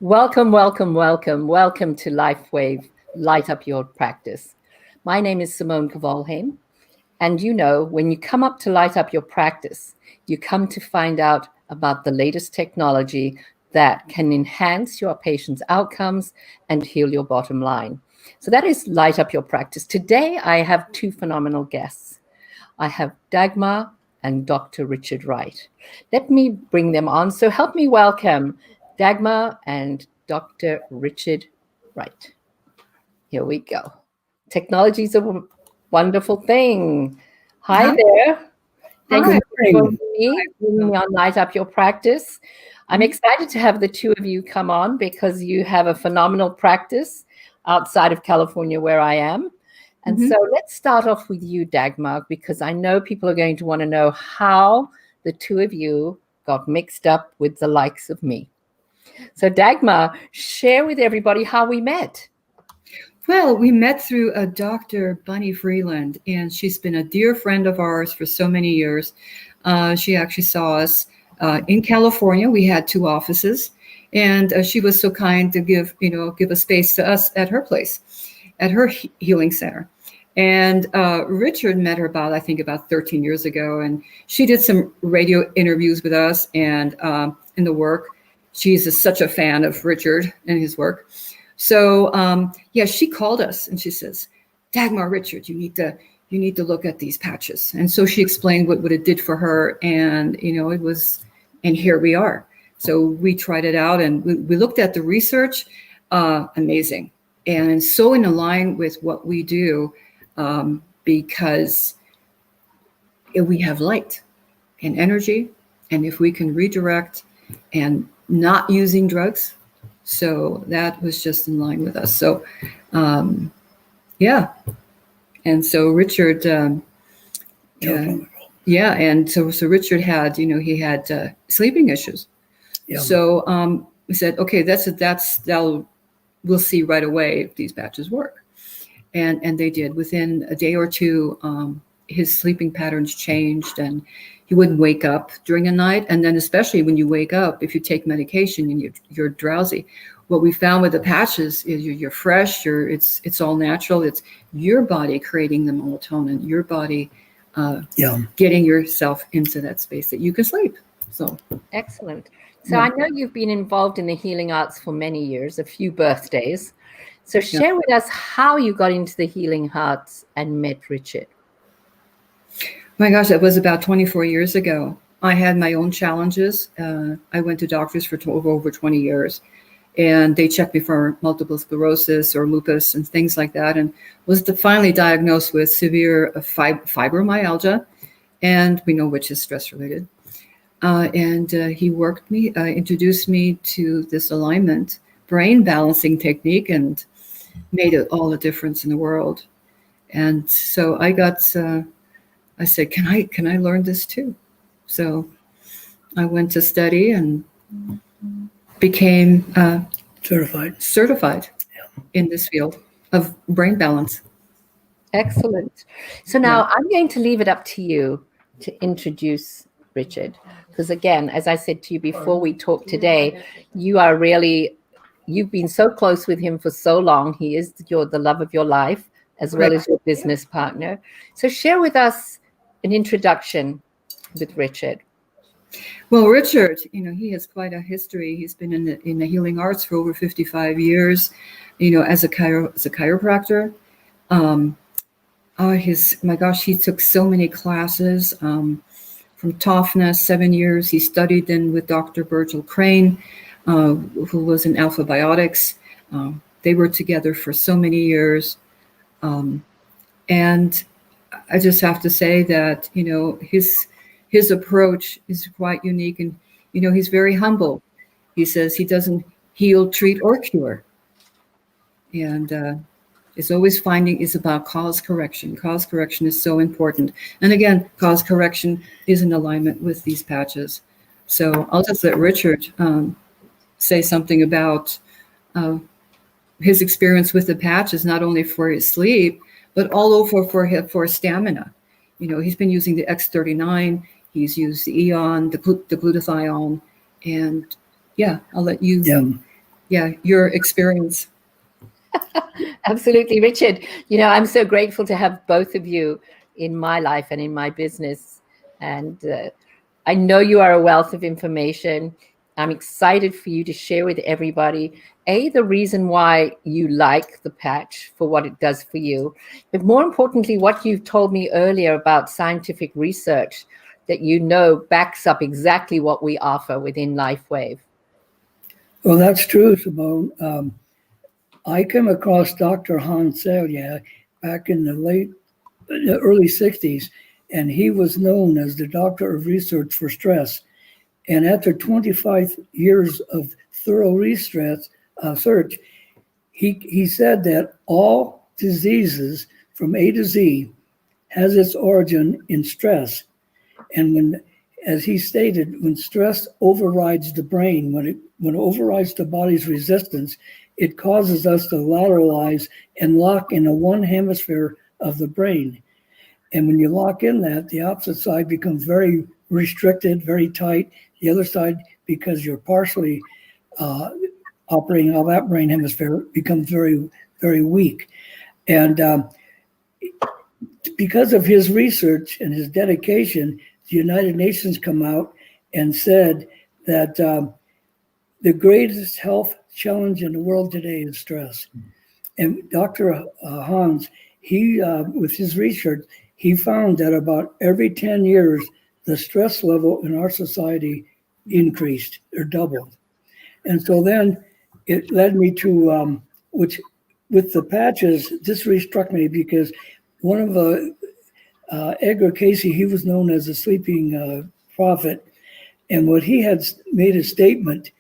Welcome, welcome, welcome, welcome to LifeWave, Light Up Your Practice. My name is Simone Kvalheim, and when you come up to light up your practice, you come to find out about the latest technology that can enhance your patient's outcomes and heal your bottom line. So that is Light Up Your Practice. Today, I have two phenomenal guests. I have Dagmar and Dr. Richard Wright. Let me bring them on. So help me welcome Dagmar and Dr. Richard Wright. Here we go. Technology is a wonderful thing. Hi there. Thank you for joining me on Light Up Your Practice. I'm excited to have the two of you come on because you have a phenomenal practice outside of California where I am. And so let's start off with you, Dagmar, because I know people are going to want to know how the two of you got mixed up with the likes of me. So Dagmar, share with everybody how we met. Well, we met through a Dr. Bunny Freeland, and she's been a dear friend of ours for so many years. She actually saw us in California. We had two offices, and she was so kind to give a space to us at her place, at her healing center. And Richard met her about 13 years ago, and she did some radio interviews with us and in the work. She's such a fan of Richard and his work. So she called us and she says, Dagmar, Richard, you need to look at these patches. And so she explained what it did for her, and and here we are. So we tried it out and we looked at the research, amazing, and so in line with what we do, because we have light and energy, and if we can redirect and not using drugs. So that was just in line with us. So, And so Richard, And so Richard had, he had sleeping issues. Yeah. So we said, okay, we'll see right away if these patches work. And they did. Within a day or two, his sleeping patterns changed and he wouldn't wake up during the night. And then especially when you wake up, if you take medication and you're drowsy, what we found with the patches is you're fresh, it's all natural. It's your body creating the melatonin, your body getting yourself into that space that you can sleep. So excellent. So I know you've been involved in the healing arts for many years, a few birthdays. So share with us how you got into the healing arts and met Richard. My gosh, that was about 24 years ago. I had my own challenges. I went to doctors for over 20 years, and they checked me for multiple sclerosis or lupus and things like that, and was finally diagnosed with severe fibromyalgia, and we know which is stress-related. He introduced me to this alignment, brain balancing technique, and made all the difference in the world. And so I said, can I learn this too? So I went to study and became certified in this field of brain balance. Excellent. So now I'm going to leave it up to you to introduce Richard. Because again, as I said to you before we talked today, you've been so close with him for so long. He is the love of your life, as well as your business partner. So share with us an introduction with Richard. Well, Richard, he has quite a history. He's been in the healing arts for over 55 years, as a chiropractor. He took so many classes from TOFNA, 7 years. He studied then with Dr. Virgil Crane, who was in Alpha Biotics. They were together for so many years. And I just have to say that, his approach is quite unique, and, he's very humble. He says he doesn't heal, treat, or cure. And it's always is about cause correction. Cause correction is so important. And again, cause correction is in alignment with these patches. So I'll just let Richard say something about his experience with the patches, not only for his sleep, but all over for stamina. He's been using the X39. He's used the Eon, the glutathione, and I'll let you your experience. Absolutely, Richard. You know, I'm so grateful to have both of you in my life and in my business. And I know you are a wealth of information. I'm excited for you to share with everybody, the reason why you like the patch for what it does for you, but more importantly, what you've told me earlier about scientific research that you know backs up exactly what we offer within LifeWave. Well, that's true, Simone. I came across Dr. Hans Selye back in the early 60s, and he was known as the doctor of research for stress. And after 25 years of thorough research, he said that all diseases from A to Z has its origin in stress. And as he stated, when stress overrides the brain, when it overrides the body's resistance, it causes us to lateralize and lock in a one hemisphere of the brain. And when you lock in that, the opposite side becomes very restricted, very tight. The other side, because you're partially operating on that brain hemisphere, becomes very, very weak. And because of his research and his dedication, the United Nations come out and said that the greatest health challenge in the world today is stress. And Dr. Hans, he with his research, he found that about every 10 years, the stress level in our society increased or doubled. And so then it led me to, which with the patches, this really struck me because one of the, Edgar Casey, he was known as a sleeping prophet. And what he had made a statement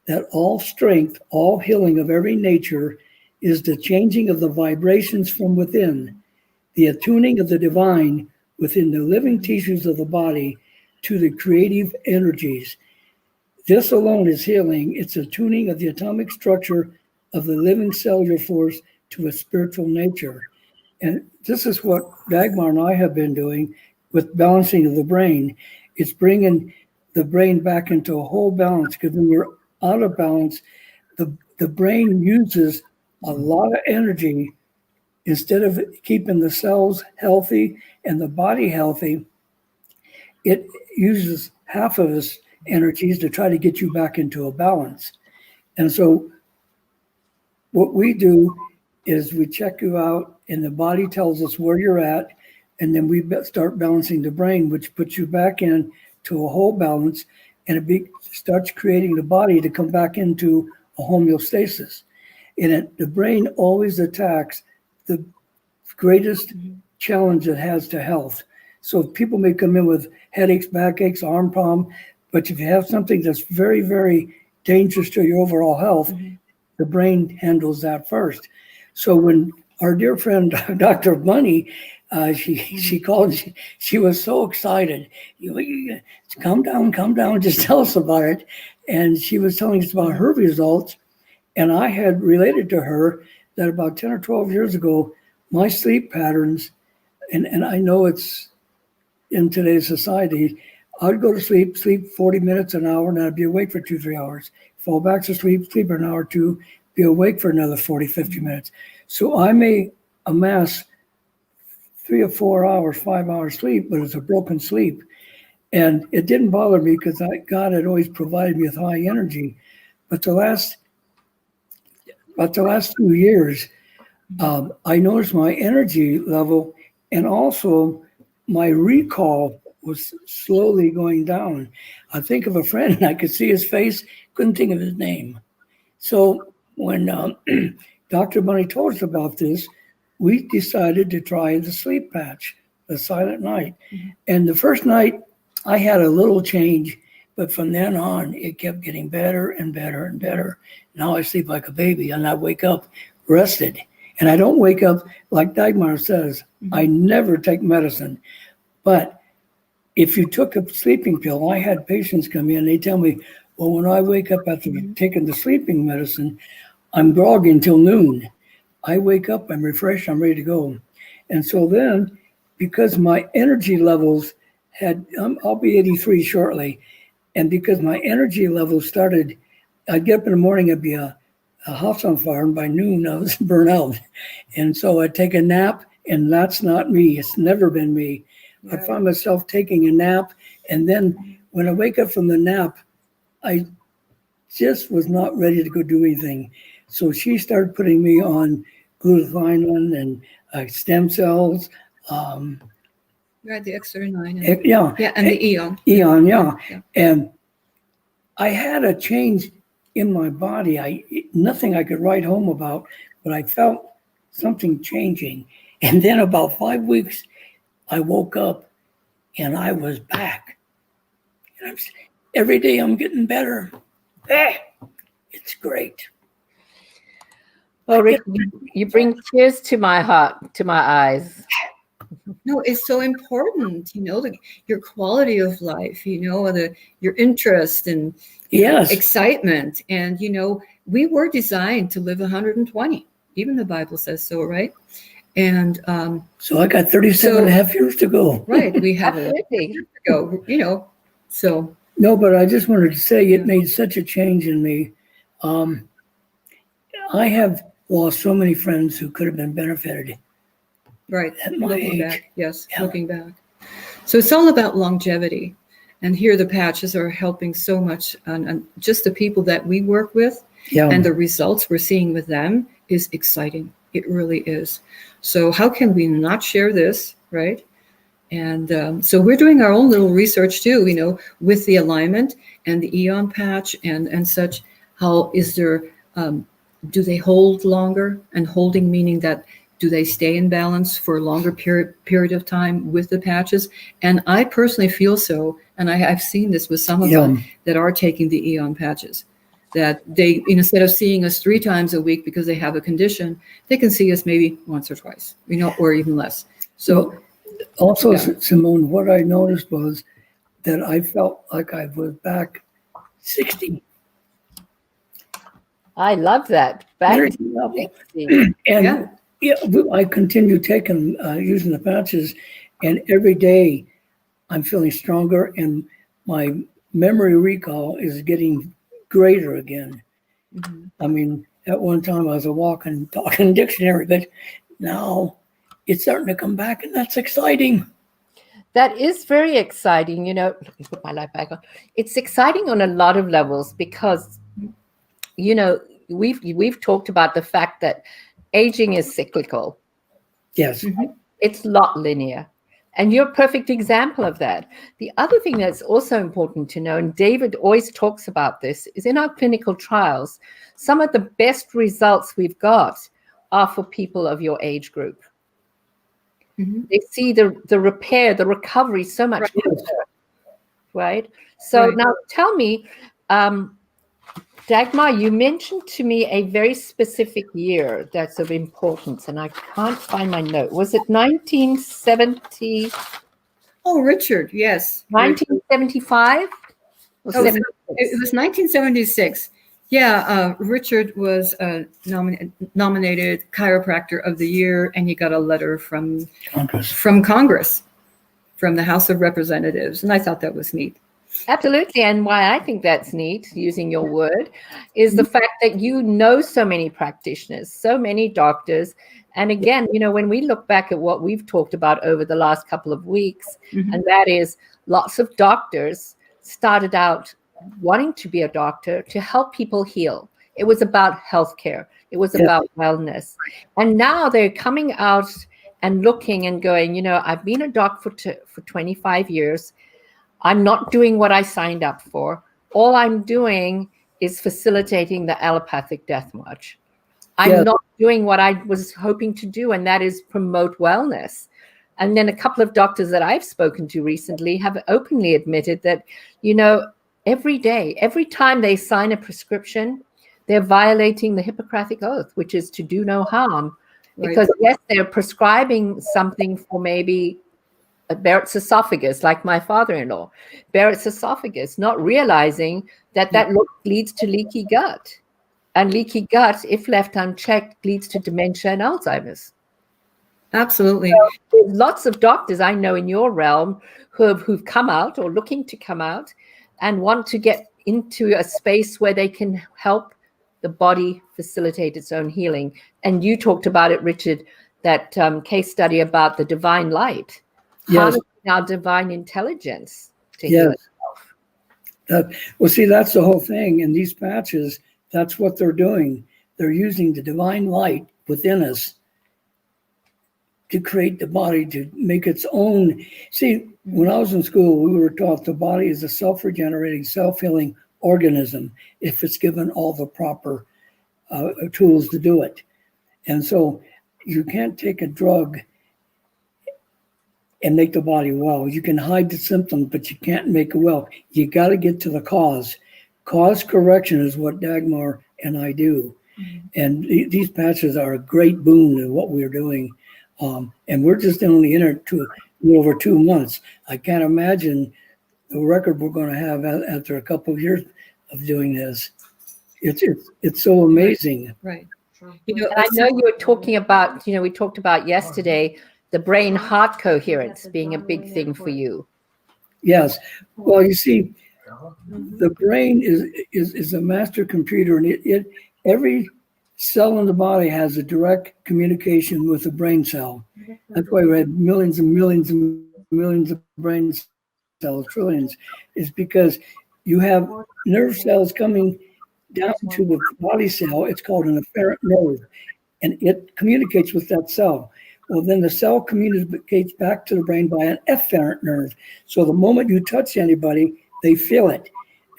that all strength, all healing of every nature is the changing of the vibrations from within, the attuning of the divine within the living tissues of the body to the creative energies. This alone is healing. It's attuning of the atomic structure of the living cellular force to a spiritual nature. And this is what Dagmar and I have been doing with balancing of the brain. It's bringing the brain back into a whole balance, because when you're out of balance, the brain uses a lot of energy. Instead of keeping the cells healthy and the body healthy, it uses half of its energies to try to get you back into a balance. And so what we do is we check you out and the body tells us where you're at, and then we start balancing the brain, which puts you back in to a whole balance, and it starts creating the body to come back into a homeostasis. And the brain always attacks the greatest challenge it has to health. So people may come in with headaches, backaches, arm problem, but if you have something that's very, very dangerous to your overall health, the brain handles that first. So when our dear friend, Dr. Bunny, she called, she was so excited. Come down, just tell us about it. And she was telling us about her results. And I had related to her that about 10 or 12 years ago, my sleep patterns, and I know it's in today's society, I'd go to sleep 40 minutes, an hour, and I'd be awake for 2-3 hours. Fall back to sleep for an hour or two, be awake for another 40, 50 minutes. So I may amass 3 or 4 hours, 5 hours sleep, but it's a broken sleep. And it didn't bother me because God had always provided me with high energy. But the last 2 years, I noticed my energy level and also my recall was slowly going down. I think of a friend and I could see his face, couldn't think of his name. So when Dr. Bunny told us about this, we decided to try the sleep patch, the silent night. And the first night I had a little change, but from then on, it kept getting better and better and better. Now I sleep like a baby and I wake up rested. And I don't wake up, like Dagmar says, I never take medicine. But if you took a sleeping pill, I had patients come in, they tell me, well, when I wake up after taking the sleeping medicine, I'm groggy until noon. I wake up, I'm refreshed, I'm ready to go. And so then, because my energy levels I'll be 83 shortly, and because my energy levels started, I'd get up in the morning, I'd be a house on fire, and by noon I was burnt out. And so I take a nap, and that's not me. It's never been me. Right. I find myself taking a nap, and then when I wake up from the nap, I just was not ready to go do anything. So she started putting me on glutathione and stem cells. Right, the X39. Yeah. Yeah, and the Eon. Eon, yeah. Yeah. And I had a change in my body. Nothing I could write home about, but I felt something changing. And then about 5 weeks, I woke up and I was back. And every day I'm getting better. It's great. Well, Rick, you bring tears to my heart, to my eyes. No, it's so important, your quality of life, your interest and Yes. excitement. And, we were designed to live 120. Even the Bible says so, right? And so I got 37 and a half years to go. Right. We have a year to go, so. No, but I just wanted to say it made such a change in me. I have lost so many friends who could have been benefited. Right. At my looking age. back. Yes. Yeah. Looking back. So it's all about longevity. And here the patches are helping so much on just the people that we work with. Yeah. And the results we're seeing with them is exciting. It really is. So how can we not share this, right? And so we're doing our own little research too, with the alignment and the Eon patch and such. How is there, do they hold longer? And holding meaning that do they stay in balance for a longer period of time with the patches? And I personally feel so, and I've seen this with some of them that are taking the Eon patches, that they, instead of seeing us 3 times a week because they have a condition, they can see us maybe once or twice, or even less. So also, Simone, what I noticed was that I felt like I was back 60. I love that. Back Energy to level. 60. And I continue taking, using the patches, and every day I'm feeling stronger, and my memory recall is getting greater again. Mm-hmm. I mean, at one time I was a walking, talking dictionary, but now it's starting to come back, and that's exciting. That is very exciting. Let me put my light back on. It's exciting on a lot of levels because, we've talked about the fact that aging is cyclical. Yes. Mm-hmm. It's not linear. And you're a perfect example of that. The other thing that's also important to know, and David always talks about this, is in our clinical trials, some of the best results we've got are for people of your age group. Mm-hmm. They see the repair, the recovery so much better, right? So now tell me, Dagmar, you mentioned to me a very specific year that's of importance, and I can't find my note. Was it 1970? Oh, Richard, yes. 1975? It was 1976. Yeah, Richard was nominated Chiropractor of the Year, and he got a letter from Congress, from the House of Representatives, and I thought that was neat. Absolutely. And why I think that's neat, using your word, is the fact that so many practitioners, so many doctors. And again, when we look back at what we've talked about over the last couple of weeks, and that is lots of doctors started out wanting to be a doctor to help people heal. It was about healthcare. It was about wellness. And now they're coming out and looking and going, I've been a doc for 25 years. I'm not doing what I signed up for. All I'm doing is facilitating the allopathic death march. I'm not doing what I was hoping to do, and that is promote wellness. And then a couple of doctors that I've spoken to recently have openly admitted that, every day, every time they sign a prescription, they're violating the Hippocratic Oath, which is to do no harm. Right. Because yes, they're prescribing something for maybe Barrett's esophagus, like my father-in-law, Barrett's esophagus, not realizing that leads to leaky gut. And leaky gut, if left unchecked, leads to dementia and Alzheimer's. Absolutely. So there's lots of doctors I know in your realm who've come out or looking to come out and want to get into a space where they can help the body facilitate its own healing. And you talked about it, Richard, that case study about the divine light, harnessing our divine intelligence to heal itself. Well, see, that's the whole thing. And these patches, that's what they're doing. They're using the divine light within us to create the body, to make its own. See, when I was in school, we were taught the body is a self-regenerating, self-healing organism if it's given all the proper tools to do it. And so you can't take a drug and make the body well. You can hide the symptoms, but you can't make it well. You got to get to the cause. Cause correction is what Dagmar and I do. Mm-hmm. And these patches are a great boon in what we're doing. And we're just only in it over 2 months. I can't imagine the record we're going to have after a couple of years of doing this. It's so amazing. Right. And I know you were talking about, we talked about yesterday, the brain-heart coherence being a big thing for you. Yes. Well, you see, the brain is a master computer, and every cell in the body has a direct communication with the brain cell. That's why we have millions and millions and millions of brain cells, trillions, is because you have nerve cells coming down to the body cell. It's called an afferent nerve, and it communicates with that cell. Well, then the cell communicates back to the brain by an efferent nerve. So the moment you touch anybody, they feel it.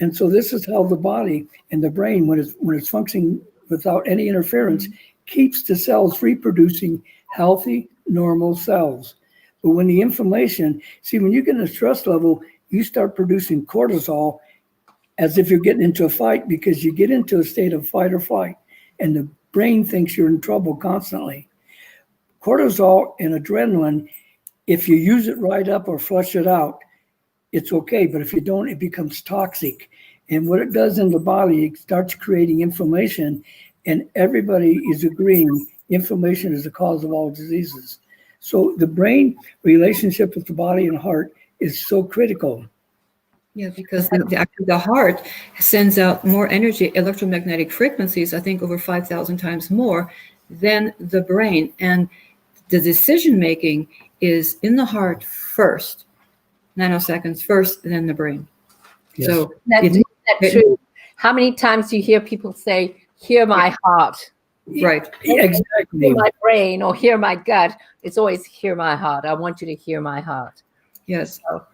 And so this is how the body and the brain, when it's functioning without any interference, keeps the cells reproducing healthy, normal cells. But when the inflammation, when you get in a stress level, you start producing cortisol as if you're getting into a fight, because you get into a state of fight or flight, and the brain thinks you're in trouble constantly. Cortisol and adrenaline, if you use it right up or flush it out, it's okay. But if you don't, it becomes toxic. And what it does in the body, it starts creating inflammation. And everybody is agreeing inflammation is the cause of all diseases. So the brain relationship with the body and heart is so critical. Yeah, because the heart sends out more energy, electromagnetic frequencies, I think over 5,000 times more than the brain. And the decision-making is in the heart first, nanoseconds first, then the brain. Yes. So that's true. How many times do you hear people say, hear my heart? Right. Exactly. Hear my brain or hear my gut. It's always hear my heart. I want you to hear my heart. Yes. So,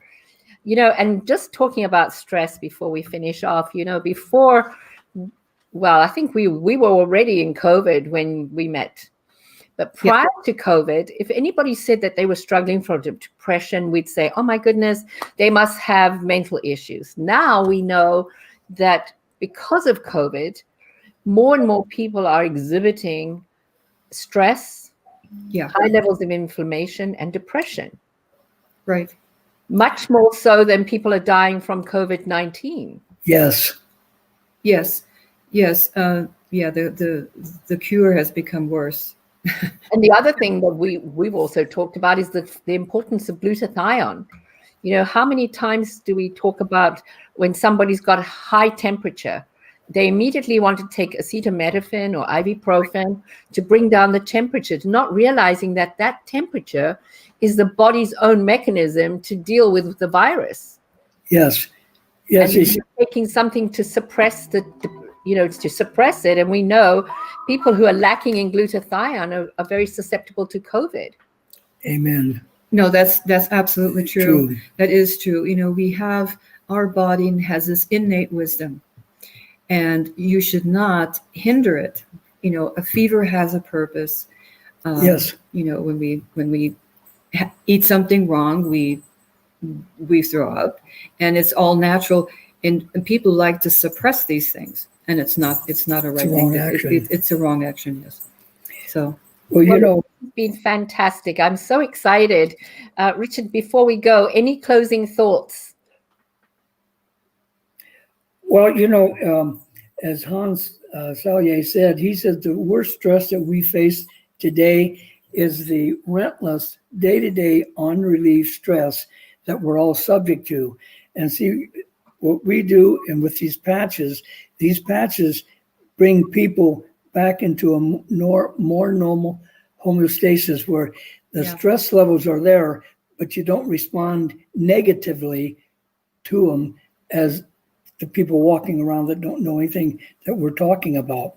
and just talking about stress before we finish off, before, I think we were already in COVID when we met. But prior to COVID, if anybody said that they were struggling from depression, we'd say, oh my goodness, they must have mental issues. Now we know that because of COVID, more and more people are exhibiting stress, high levels of inflammation, and depression. Right. Much more so than people are dying from COVID-19. Yes. Yes. Yes. The cure has become worse. And the other thing that we've also talked about is the importance of glutathione. How many times do we talk about when somebody's got high temperature, they immediately want to take acetaminophen or ibuprofen to bring down the temperature, not realizing that temperature is the body's own mechanism to deal with the virus. Yes. Yes. And you're taking something to suppress to suppress it. And we know people who are lacking in glutathione are very susceptible to COVID. Amen. No, that's absolutely true. That is true. We have, our body has this innate wisdom, and you should not hinder it. A fever has a purpose. Yes. When we eat something wrong, we throw up, and it's all natural. And people like to suppress these things, and it's not a right thing. It's a wrong action. Yes. So. Well, it's been fantastic. I'm so excited. Richard, before we go, any closing thoughts? Well, as Hans Selye said, he said the worst stress that we face today is the relentless day-to-day unrelieved stress that we're all subject to. And see, what we do, and with these patches bring people back into a more normal homeostasis where the stress levels are there, but you don't respond negatively to them as the people walking around that don't know anything that we're talking about.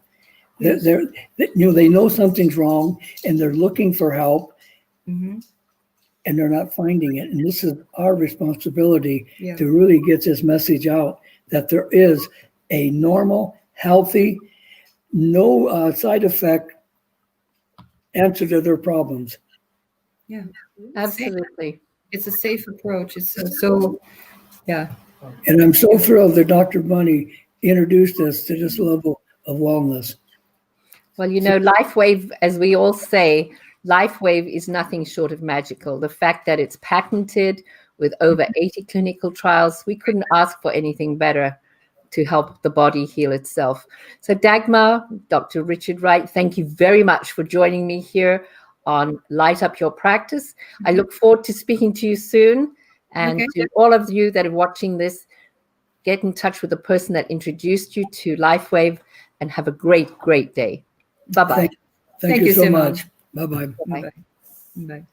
Yes. They know something's wrong and they're looking for help, and they're not finding it. And this is our responsibility to really get this message out that there is a normal, healthy, no side effect answer to their problems. Yeah, absolutely. It's a safe approach. It's yeah. And I'm so thrilled that Dr. Bunny introduced us to this level of wellness. Well, LifeWave, as we all say, LifeWave is nothing short of magical. The fact that it's patented with over 80 clinical trials, we couldn't ask for anything better to help the body heal itself. So Dagmar, Dr. Richard Wright, thank you very much for joining me here on Light Up Your Practice. I look forward to speaking to you soon. And to all of you that are watching this, get in touch with the person that introduced you to LifeWave and have a great, great day. Bye-bye. Thank you so much. Bye-bye. Bye. Bye.